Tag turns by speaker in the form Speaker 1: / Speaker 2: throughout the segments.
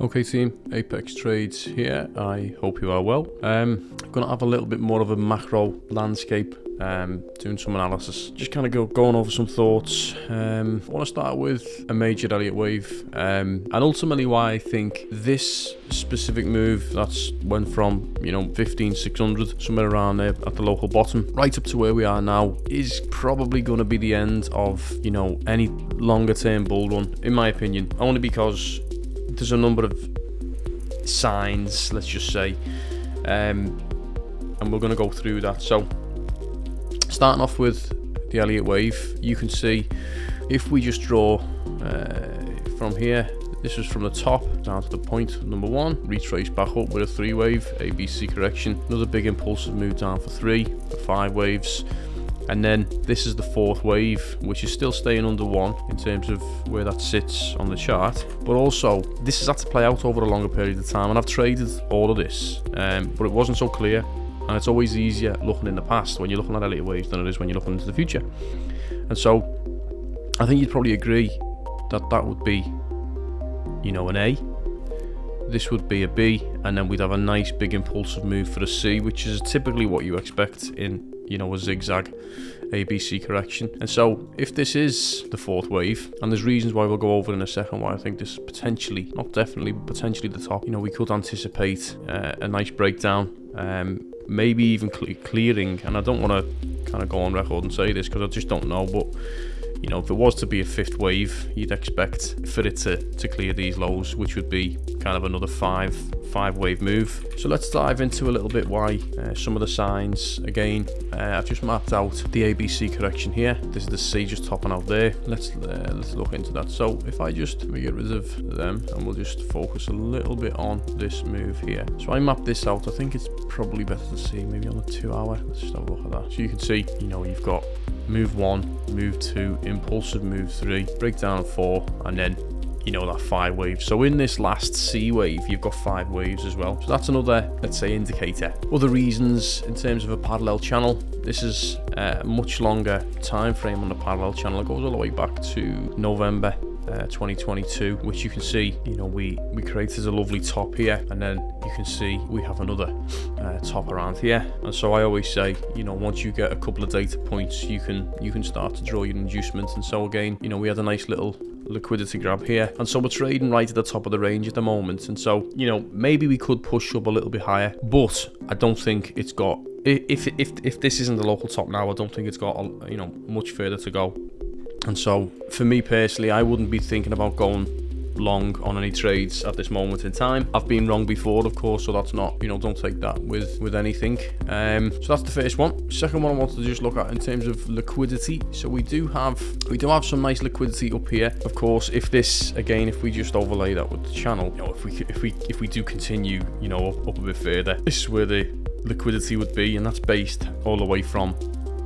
Speaker 1: Okay team, Apex Trades here. I hope you are well. I'm going to have a little bit more of a macro landscape, doing some analysis, just kind of going over some thoughts. I want to start with a major Elliott Wave, and ultimately why I think this specific move that's went from 15,600 somewhere around there at the local bottom right up to where we are now is probably going to be the end of any longer term bull run, in my opinion, only because there's a number of signs, let's just say, and we're going to go through that. So starting off with the Elliott Wave, you can see if we just draw from here, this is from the top down to the point number 1, retrace back up with a 3 wave ABC correction, another big impulsive move down for 3, for 5 waves, and then this is the 4th wave, which is still staying under 1 in terms of where that sits on the chart. But also, this has had to play out over a longer period of time, and I've traded all of this, but it wasn't so clear. And it's always easier looking in the past when you're looking at Elliott Waves than it is when you're looking into the future. And so, I think you'd probably agree that that would be, an A. This would be a B, and then we'd have a nice big impulsive move for a C, which is typically what you expect in a zigzag ABC correction. And so if this is the 4th wave, and there's reasons why we'll go over in a second why I think this is potentially, not definitely, but potentially the top, we could anticipate a nice breakdown, maybe even clearing. And I don't want to kind of go on record and say this because I just don't know, but if it was to be a 5th wave, you'd expect for it to clear these lows, which would be kind of another 5 wave move. So let's dive into a little bit why some of the signs. Again, I've just mapped out the ABC correction here. This is the C just topping out there. Let's look into that. So if I just get rid of them and we'll just focus a little bit on this move here. So I mapped this out. I think it's probably better to see maybe on the 2 hour. Let's just have a look at that. So you can see, you've got move 1, move 2, impulsive move 3, breakdown 4, and then that 5 waves. So in this last C wave, you've got 5 waves as well. So that's another, let's say, indicator. Other reasons in terms of a parallel channel, this is a much longer time frame on the parallel channel. It goes all the way back to November 2022, which you can see, we created a lovely top here, and then you can see we have another top around here. And so I always say, once you get a couple of data points, you can start to draw your inducement. And so again, we had a nice little liquidity grab here, and so we're trading right at the top of the range at the moment. And so maybe we could push up a little bit higher, but I don't think it's got, if this isn't the local top now, I don't think it's got much further to go. And so for me personally, I wouldn't be thinking about going long on any trades at this moment in time. I've been wrong before, of course, so that's not, don't take that with anything. So that's the first one. Second one I wanted to just look at in terms of liquidity. So we do have some nice liquidity up here. Of course, if we just overlay that with the channel, if we do continue, up a bit further, this is where the liquidity would be, and that's based all the way from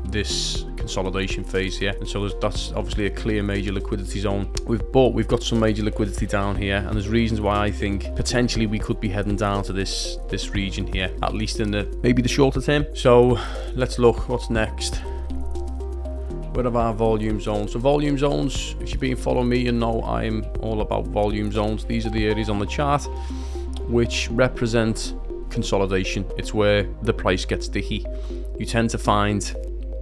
Speaker 1: this consolidation phase here. And so that's obviously a clear major liquidity zone. We've got some major liquidity down here, and there's reasons why I think potentially we could be heading down to this region here, at least in maybe the shorter term. So let's look what's next. Where have our volume zones? So volume zones, if you've been following me, I'm all about volume zones. These are the areas on the chart which represent consolidation. It's where the price gets sticky. You tend to find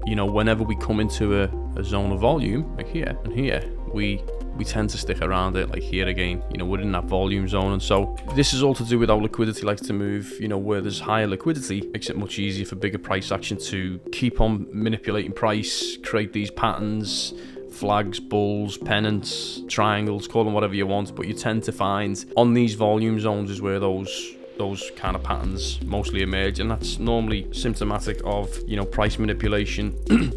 Speaker 1: whenever we come into a zone of volume, like here and here, we tend to stick around it. Like here again, we're in that volume zone. And so this is all to do with how liquidity likes to move. Where there's higher liquidity, makes it much easier for bigger price action to keep on manipulating price, create these patterns, flags, bulls, pennants, triangles, call them whatever you want. But you tend to find on these volume zones is where those kind of patterns mostly emerge, and that's normally symptomatic of price manipulation,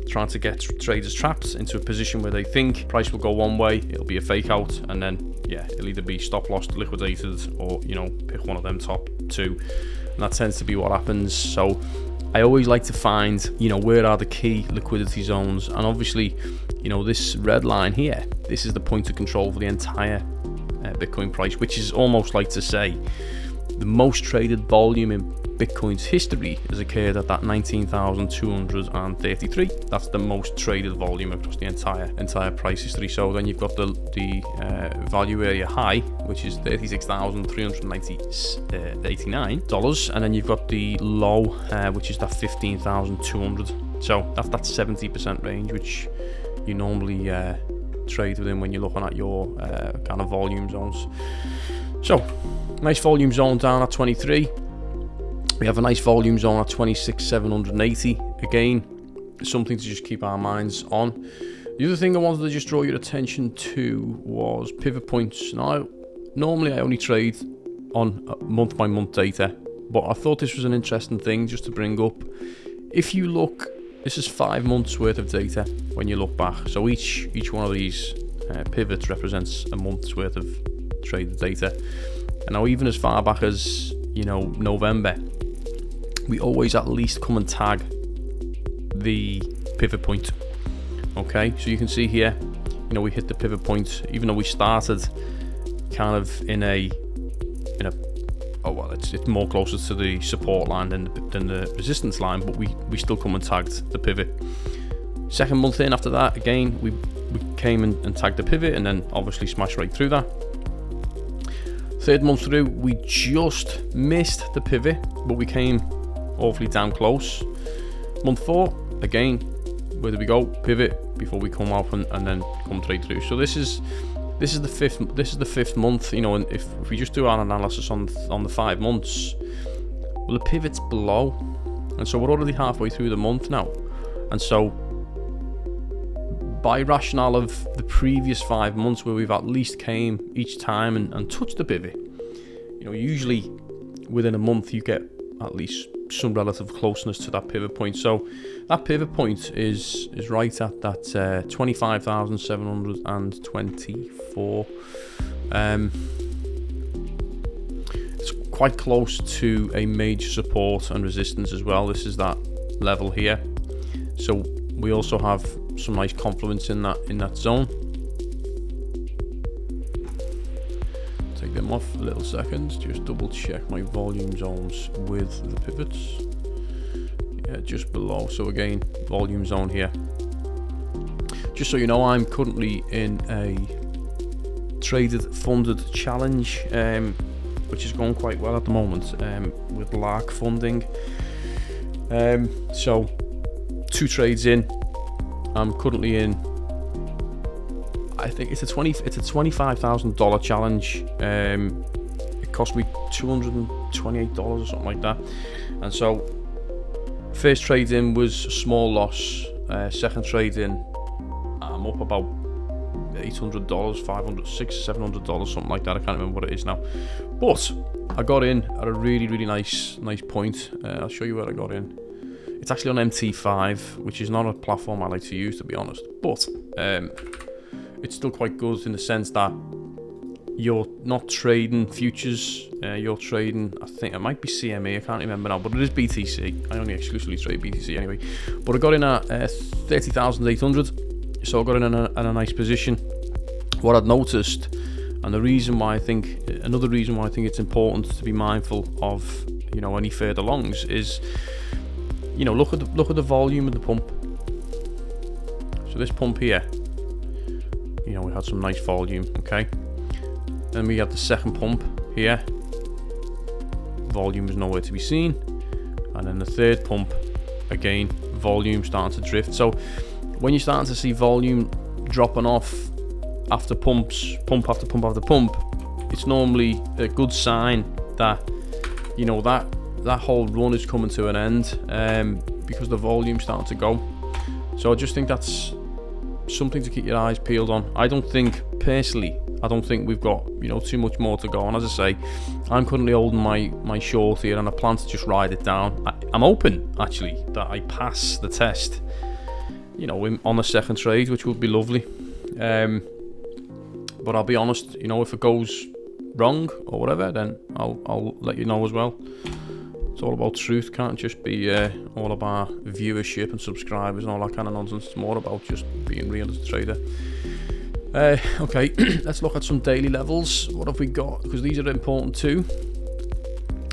Speaker 1: trying to get traders trapped into a position where they think price will go one way, it'll be a fake out, and then it'll either be stop loss, liquidated, or pick one of them top 2, and that tends to be what happens. So I always like to find where are the key liquidity zones, and obviously this red line here, this is the point of control for the entire Bitcoin price, which is almost like to say the most traded volume in Bitcoin's history has occurred at that 19,233. That's the most traded volume across the entire price history. So then you've got the value area high, which is $36,389, and then you've got the low, which is that 15,200. So that's that 70% range, which you normally trade within when you're looking at your kind of volume zones. So nice volume zone down at 23. We have a nice volume zone at 26,780. Again, something to just keep our minds on. The other thing I wanted to just draw your attention to was pivot points. Now, normally I only trade on month by month data, but I thought this was an interesting thing just to bring up. If you look, this is 5 months worth of data when you look back. So each one of these pivots represents a month's worth of traded data. And now even as far back as, November, we always at least come and tag the pivot point. Okay, so you can see here, we hit the pivot point, even though we started kind of in a it's more closer to the support line than the resistance line, but we still come and tagged the pivot. Second month in after that, again, we came and tagged the pivot, and then obviously smashed right through that. Third month through, we just missed the pivot, but we came awfully damn close. Month 4, again, where do we go? Pivot before we come up and then come straight through. So this is the fifth month. And if we just do our analysis on the 5 months, well, the pivot's below, and so we're already halfway through the month now. And so by rationale of the previous 5 months, where we've at least came each time and touched the pivot, usually within a month you get at least some relative closeness to that pivot point. So that pivot point is right at that 25,724. It's quite close to a major support and resistance as well. This is that level here. So we also have some nice confluence in that zone. Take them off a little second, just double check my volume zones with the pivots. Yeah, just below. So again, volume zone here. Just so you know, I'm currently in a traded funded challenge, which is going quite well at the moment, with Lark funding. So 2 trades in. I'm currently in, I think it's a $25,000 challenge. It cost me $228 or something like that. And so first trade in was a small loss. Second trade in, I'm up about $800, $500, $600, $700, something like that. I can't remember what it is now. But I got in at a really nice point. I'll show you where I got in. It's actually on MT5, which is not a platform I like to use, to be honest. But it's still quite good in the sense that you're not trading futures. You're trading, I think it might be CME, I can't remember now, but it is BTC. I only exclusively trade BTC anyway. But I got in at 30,800, so I got in a nice position. What I'd noticed, and another reason why I think it's important to be mindful of any further longs is, look at the volume of the pump. So this pump here, we had some nice volume, okay? Then we had the second pump here. Volume is nowhere to be seen. And then the third pump, again, volume starting to drift. So when you're starting to see volume dropping off after pump after pump after pump, it's normally a good sign that, that whole run is coming to an end, because the volume's starting to go. So I just think that's something to keep your eyes peeled on. I don't think we've got too much more to go on. As I say, I'm currently holding my short here, and I plan to just ride it down. I'm hoping actually that I pass the test on the second trade, which would be lovely. But I'll be honest, if it goes wrong or whatever, then I'll let you know as well. It's all about truth, can't just be all about viewership and subscribers and all that kind of nonsense. It's more about just being real as a trader. Okay, let's look at some daily levels. What have we got? Because these are important too.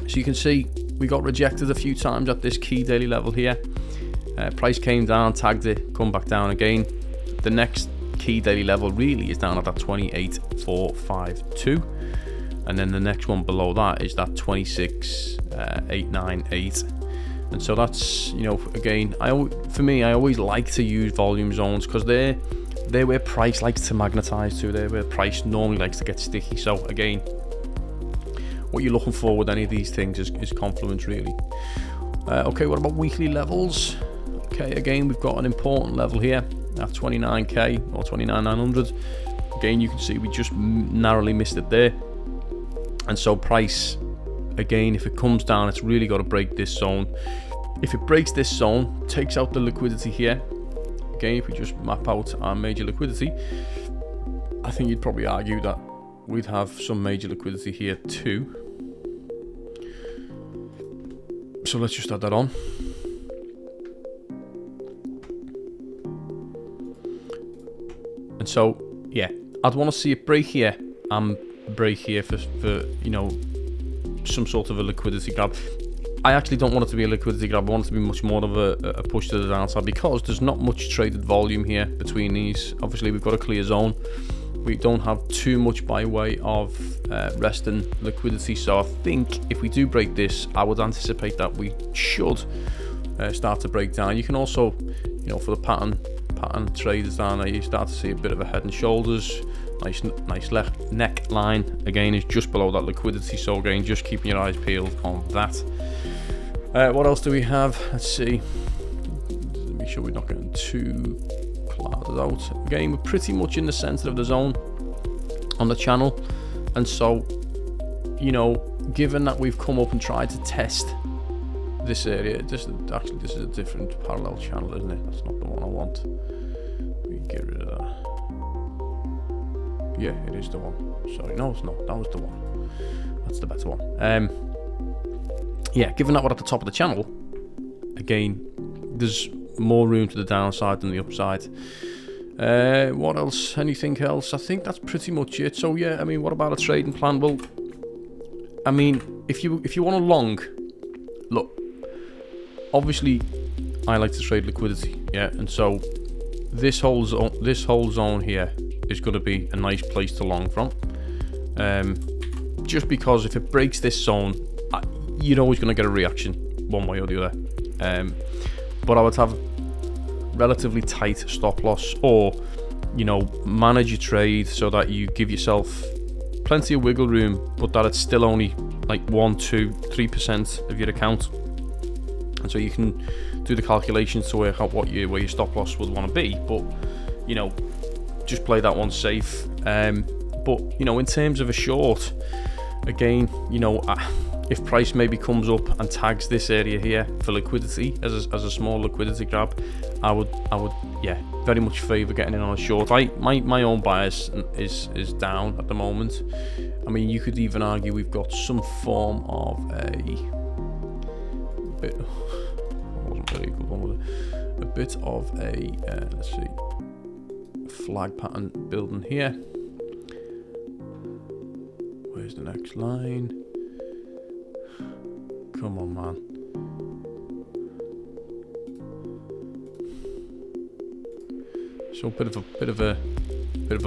Speaker 1: So you can see we got rejected a few times at this key daily level here. Price came down, tagged it, come back down again. The next key daily level really is down at that 28,452, and then the next one below that is that 26,898. And so that's, you know, again, for me, I always like to use volume zones because they're where price likes to magnetize to. They're where price normally likes to get sticky. So again, what you're looking for with any of these things is confluence, really. Okay, what about weekly levels? Okay, again, we've got an important level here at 29k or 29,900. Again, you can see we just narrowly missed it there. And so price, again, if it comes down, it's really got to break this zone. If it breaks this zone, takes out the liquidity here. Again, if we just map out our major liquidity, I think you'd probably argue that we'd have some major liquidity here too. So let's just add that on. And so, yeah, I'd want to see it break here and break here for you know, some sort of a liquidity grab. I actually don't want it to be a liquidity grab. I want it to be much more of a push to the downside because there's not much traded volume here between these. Obviously, we've got a clear zone. We don't have too much by way of resting liquidity. So I think if we do break this, I would anticipate that we should start to break down. You can also, you know, for the pattern traders down there, you start to see a bit of a head and shoulders. Nice neckline. Again, is just below that liquidity. So again, just keeping your eyes peeled on that. What else do we have? Let's see. Make sure we're not getting too clouded out. Again, we're pretty much in the center of the zone on the channel, and so, you know, given that we've come up and tried to test this area, this is a different parallel channel, isn't it? That's not the one I want. We can get rid of that. Yeah, it is the one. Sorry, no, it's not. That was the one. That's the better one. Yeah, given that we're at the top of the channel, again, there's more room to the downside than the upside. What else? Anything else? I think that's pretty much it. So yeah, I mean, what about a trading plan? Well, I mean, if you want a long, look, obviously, I like to trade liquidity, yeah, and so this whole zone here is going to be a nice place to long from. Just because if it breaks this zone, you're always going to get a reaction one way or the other. But I would have relatively tight stop loss, or, you know, manage your trade so that you give yourself plenty of wiggle room, but that it's still only like 1, 2, 3% of your account. And so you can do the calculations to work out where your stop loss would want to be. But, you know, just play that one safe. But, you know, in terms of a short, again, you know, if price maybe comes up and tags this area here for liquidity as a small liquidity grab, I would yeah, very much favour getting in on a short. My own bias is down at the moment. I mean, you could even argue we've got some form of a bit. I wasn't very good one with it. A bit of a let's see, flag pattern building here. Where's the next line? Come on, man. So a bit of a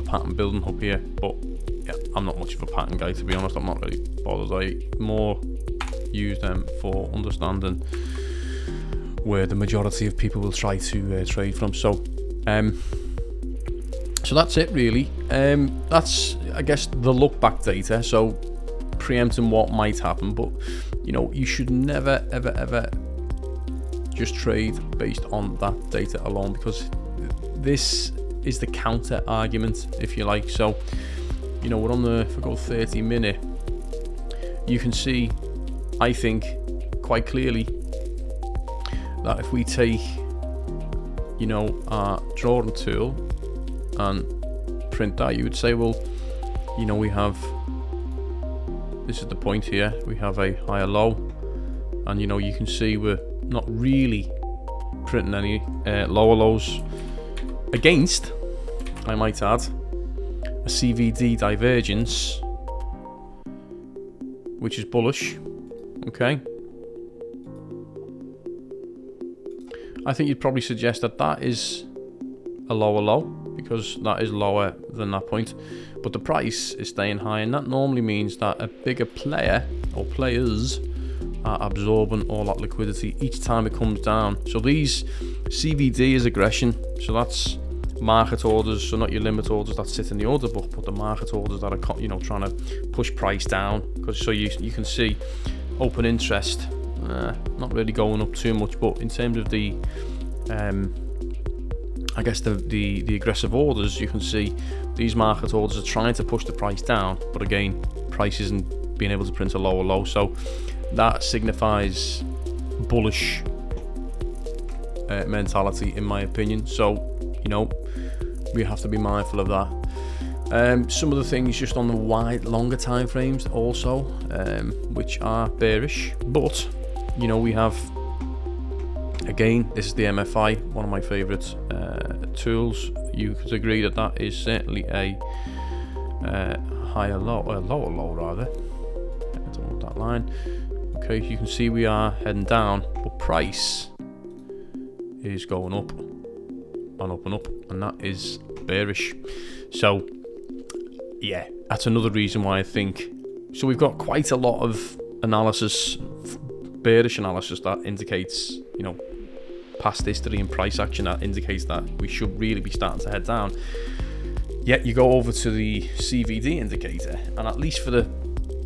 Speaker 1: pattern building up here, but yeah, I'm not much of a pattern guy, to be honest. I'm not really bothered. I more use them for understanding where the majority of people will try to trade from. So that's it, really. That's, I guess, the look back data. So preempting what might happen, but you know, you should never ever just trade based on that data alone, because this is the counter argument, if you like. So, you know, we're on the, if I go 30-minute, you can see, I think, quite clearly that if we take, you know, our drawing tool and print that, you would say, well, you know, we have, this is the point here, we have a higher low, and you know, you can see we're not really printing any lower lows against, I might add, a CVD divergence, which is bullish. Okay. I think you'd probably suggest that that is a lower low, because that is lower than that point, but the price is staying high, and that normally means that a bigger player or players are absorbing all that liquidity each time it comes down. So these CVD is aggression, so that's market orders, so not your limit orders that sit in the order book, but the market orders that are, you know, trying to push price down. Because so you can see open interest not really going up too much, but in terms of the I guess the aggressive orders, you can see these market orders are trying to push the price down, but again, price isn't being able to print a lower low, so that signifies bullish mentality, in my opinion. So, you know, we have to be mindful of that. Some of the things just on the longer time frames also, which are bearish, but you know, we have, again, this is the MFI, one of my favorite tools. You could agree that that is certainly a higher low, a lower low rather. I don't want that line. Okay, you can see we are heading down, but price is going up and up and up, and that is bearish. So yeah, that's another reason why I think, so we've got quite a lot of analysis, bearish analysis, that indicates, you know, past history and price action that indicates that we should really be starting to head down. Yet you go over to the CVD indicator, and at least for the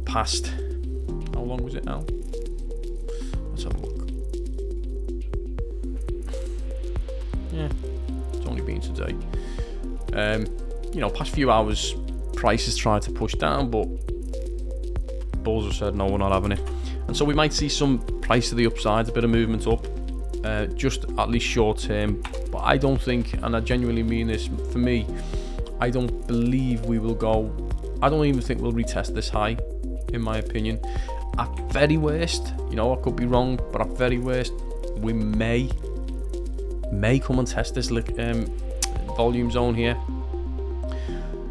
Speaker 1: past, how long was it now? Let's have a look. Yeah, it's only been today. You know, past few hours, prices tried to push down, but bulls have said no, we're not having it. And so we might see some price to the upside, a bit of movement up, just at least short term. But I don't think, and I genuinely mean this, for me, I don't believe we will go, I don't even think we'll retest this high, in my opinion. At very worst, you know, I could be wrong, but at very worst, we may come and test this volume zone here,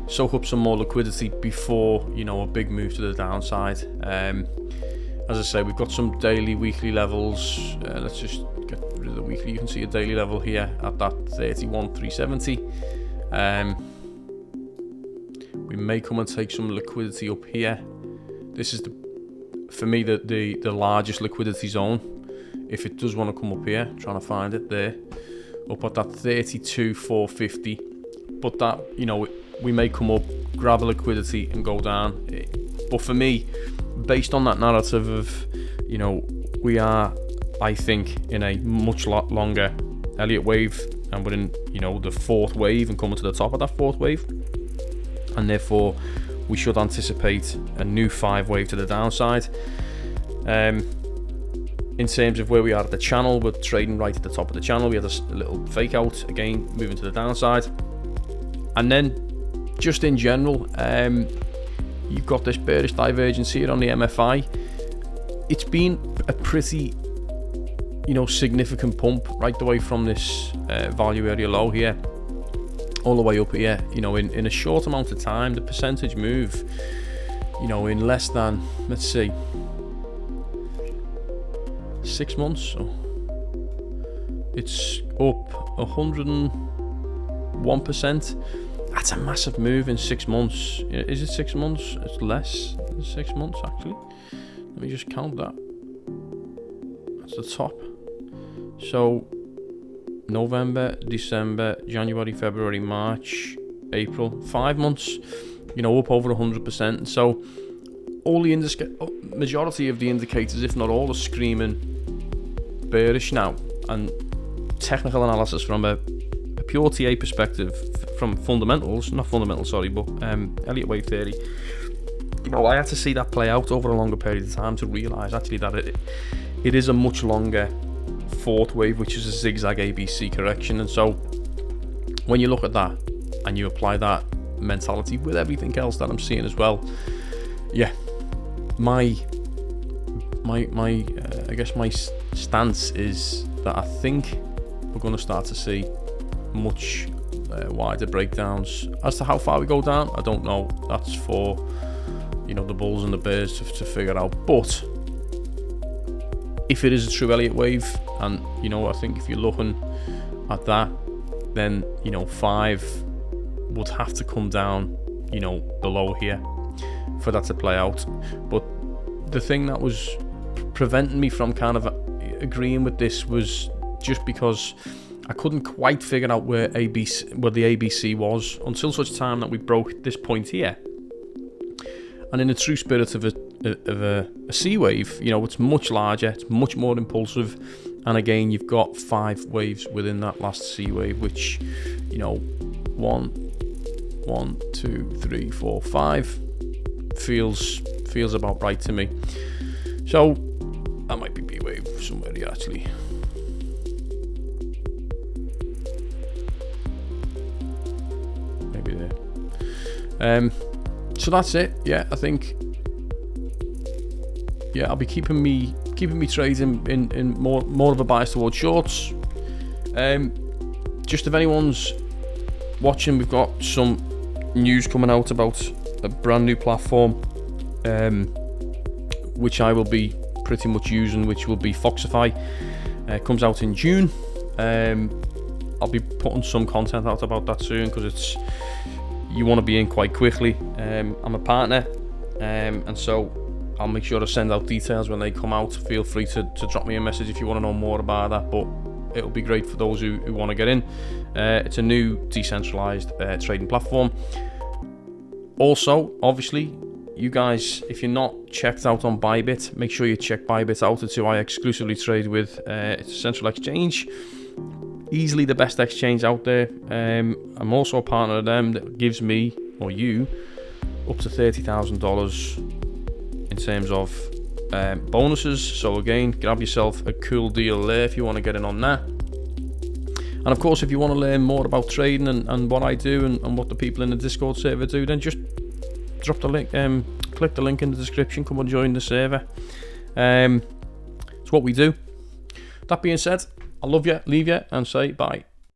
Speaker 1: soak up some more liquidity before, you know, a big move to the downside. As I say, we've got some daily, weekly levels. Let's just get rid of the weekly. You can see a daily level here at that 31,370. We may come and take some liquidity up here. This is for me the largest liquidity zone. If it does want to come up here, trying to find it there, up at that 32,450. But that, you know, we may come up, grab a liquidity and go down. But for me, based on that narrative of, you know, we are, I think, in a much longer Elliott Wave, and we're in, you know, the fourth wave and coming to the top of that fourth wave, and therefore we should anticipate a new 5 wave to the downside. In terms of where we are at the channel, we're trading right at the top of the channel. We had a little fake out, again moving to the downside, and then just in general, you've got this bearish divergence here on the MFI. It's been a pretty, you know, significant pump right the way from this value area low here all the way up here. You know, in a short amount of time, the percentage move, you know, in less than, let's see, 6 months, so it's up 101%. That's a massive move in 6 months. Is it 6 months? It's less than 6 months, actually. Let me just count that. That's the top. So November, December, January, February, March, April, 5 months, you know, up over 100%. So all the majority of the indicators, if not all, are screaming bearish now. And technical analysis from a pure TA perspective, from fundamentals, not fundamentals, sorry, but Elliott Wave theory, you know, I had to see that play out over a longer period of time to realise actually that it is a much longer fourth wave, which is a zigzag ABC correction. And so when you look at that and you apply that mentality with everything else that I'm seeing as well, yeah, my I guess my stance is that I think we're going to start to see much wider breakdowns. As to how far we go down, I don't know. That's for, you know, the bulls and the bears to figure out. But if it is a true Elliott Wave, and you know, I think if you're looking at that, then you know 5 would have to come down, you know, below here for that to play out. But the thing that was preventing me from kind of agreeing with this was just because I couldn't quite figure out where the ABC was until such time that we broke this point here. And in the true spirit of a C wave, you know, it's much larger, it's much more impulsive, and again, you've got 5 waves within that last C wave, which, you know, 1, 2, 3, 4, 5 feels about right to me. So that might be B wave somewhere here actually. Maybe there. So that's it. Yeah, I think. Yeah, I'll be keeping me trades in more of a bias towards shorts. Just if anyone's watching, we've got some news coming out about a brand new platform, which I will be pretty much using, which will be Foxify. Comes out in June. I'll be putting some content out about that soon, because you want to be in quite quickly. I'm a partner, and so I'll make sure to send out details when they come out. Feel free to drop me a message if you want to know more about that, but it'll be great for those who want to get in. It's a new decentralized trading platform. Also, obviously, you guys, if you're not checked out on ByBit, make sure you check ByBit out. It's who I exclusively trade with. It's a central exchange, easily the best exchange out there. I'm also a partner of them that gives me, or you, up to $30,000 in terms of bonuses. So again, grab yourself a cool deal there if you want to get in on that. And of course, if you want to learn more about trading and what I do and what the people in the Discord server do, then just drop the link, click the link in the description, come and join the server. It's what we do. That being said, I love you, leave you, and say bye.